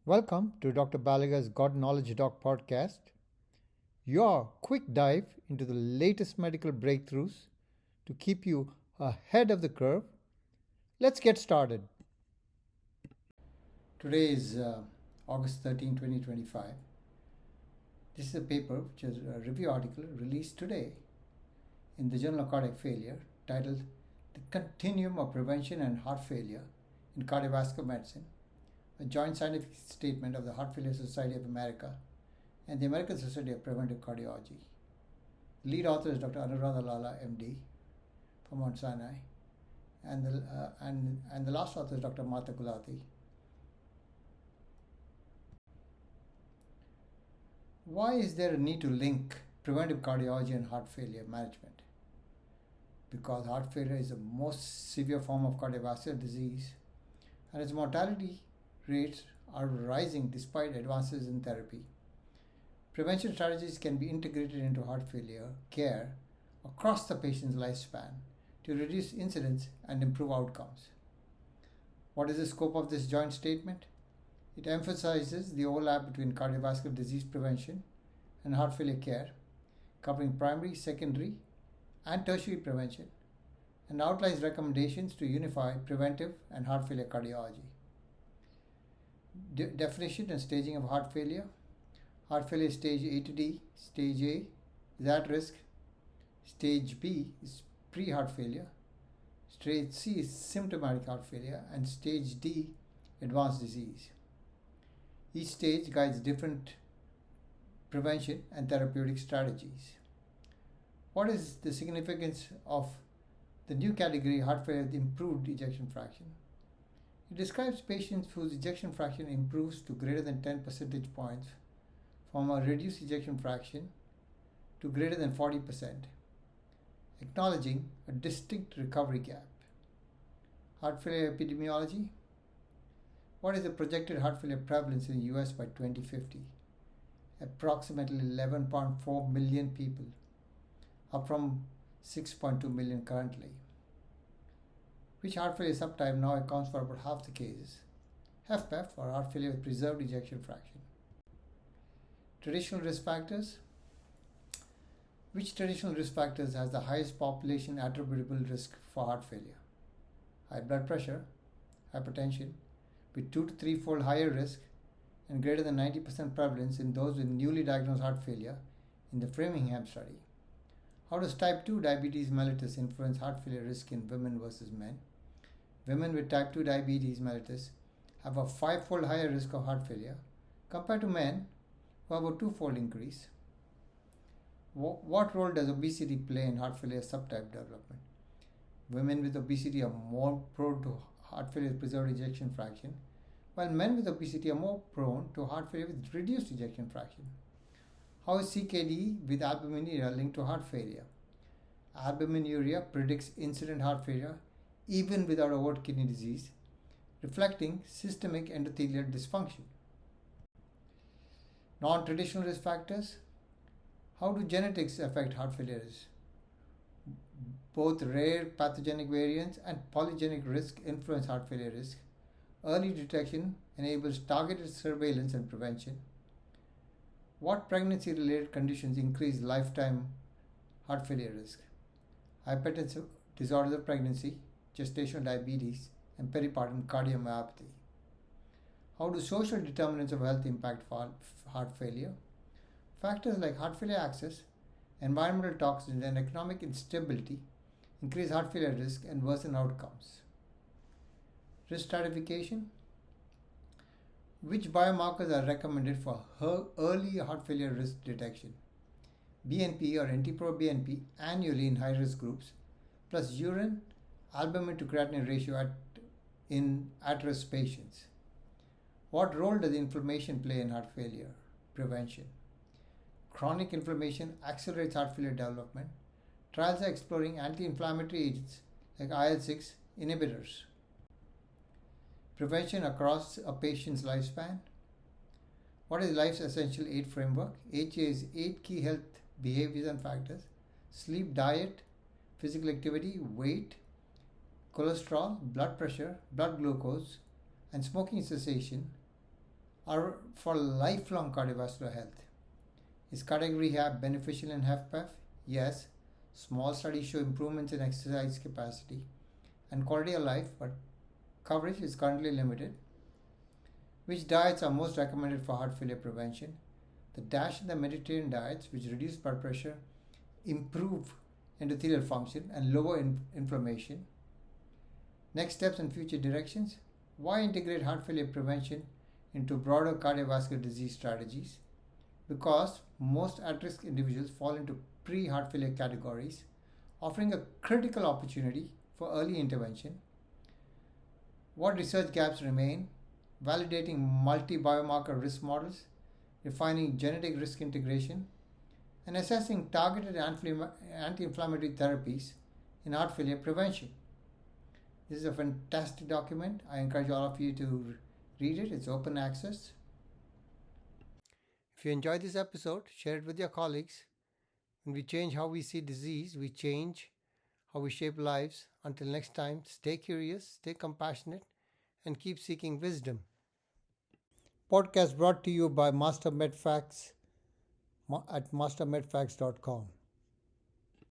Welcome to Dr. Balaga's God Knowledge Doc podcast, your quick dive into the latest medical breakthroughs to keep you ahead of the curve. Let's get started. Today is August 13, 2025. This is a paper which is a review article released today in the Journal of Cardiac Failure titled The Continuum of Prevention and Heart Failure in Cardiovascular Medicine, a joint scientific statement of the Heart Failure Society of America and the American Society of Preventive Cardiology. The lead author is Dr. Anuradha Lala, MD, from Mount Sinai, and the last author is Dr. Martha Gulati. Why is there a need to link preventive cardiology and heart failure management? Because heart failure is the most severe form of cardiovascular disease, and its mortality rates are rising despite advances in therapy. Prevention strategies can be integrated into heart failure care across the patient's lifespan to reduce incidence and improve outcomes. What is the scope of this joint statement? It emphasizes the overlap between cardiovascular disease prevention and heart failure care, covering primary, secondary, and tertiary prevention, and outlines recommendations to unify preventive and heart failure cardiology. Definition and staging of heart failure. Heart failure stage A to D. Stage A is at risk. Stage B is pre-heart failure. Stage C is symptomatic heart failure. And stage D, advanced disease. Each stage guides different prevention and therapeutic strategies. What is the significance of the new category heart failure with improved ejection fraction? It describes patients whose ejection fraction improves to greater than 10 percentage points from a reduced ejection fraction to greater than 40%, acknowledging a distinct recovery gap. Heart failure epidemiology. What is the projected heart failure prevalence in the US by 2050? Approximately 11.4 million people, up from 6.2 million currently. Which heart failure subtype now accounts for about half the cases? HFpEF, or heart failure with preserved ejection fraction. Traditional risk factors. Which traditional risk factors has the highest population attributable risk for heart failure? High blood pressure, hypertension, with 2 to 3-fold higher risk and greater than 90% prevalence in those with newly diagnosed heart failure in the Framingham study. How does type 2 diabetes mellitus influence heart failure risk in women versus men? Women with type 2 diabetes mellitus have a 5-fold higher risk of heart failure compared to men who have a 2-fold increase. What role does obesity play in heart failure subtype development? Women with obesity are more prone to heart failure with preserved ejection fraction, while men with obesity are more prone to heart failure with reduced ejection fraction. How is CKD with albuminuria linked to heart failure? Albuminuria predicts incident heart failure even without overt kidney disease, reflecting systemic endothelial dysfunction. Non-traditional risk factors. How do genetics affect heart failure risk? Both rare pathogenic variants and polygenic risk influence heart failure risk. Early detection enables targeted surveillance and prevention. What pregnancy-related conditions increase lifetime heart failure risk? Hypertensive disorders of pregnancy, gestational diabetes, and peripartum cardiomyopathy. How do social determinants of health impact heart failure? Factors like heart failure access, environmental toxins, and economic instability increase heart failure risk and worsen outcomes. Risk stratification. Which biomarkers are recommended for early heart failure risk detection? BNP or NT-proBNP annually in high-risk groups, plus urine albumin to creatinine ratio in at-risk patients. What role does inflammation play in heart failure prevention? Chronic inflammation accelerates heart failure development. Trials are exploring anti-inflammatory agents like IL-6 inhibitors. Prevention across a patient's lifespan. What is Life's Essential 8 framework? HA is 8 key health behaviors and factors: sleep, diet, physical activity, weight, cholesterol, blood pressure, blood glucose, and smoking cessation are for lifelong cardiovascular health. Is cardiac rehab beneficial in HFpEF? Yes. Small studies show improvements in exercise capacity and quality of life, but coverage is currently limited. Which diets are most recommended for heart failure prevention? The DASH and the Mediterranean diets, which reduce blood pressure, improve endothelial function, and lower inflammation. Next steps and future directions. Why integrate heart failure prevention into broader cardiovascular disease strategies? Because most at risk individuals fall into pre heart failure categories, offering a critical opportunity for early intervention. What research gaps remain? Validating multi biomarker risk models, refining genetic risk integration, and assessing targeted anti inflammatory therapies in heart failure prevention. This is a fantastic document. I encourage all of you to read it, it's open access. If you enjoyed this episode, share it with your colleagues. When we change how we see disease, we change how we shape lives. Until next time, stay curious, stay compassionate, and keep seeking wisdom. Podcast brought to you by Master MedFacts at mastermedfacts.com.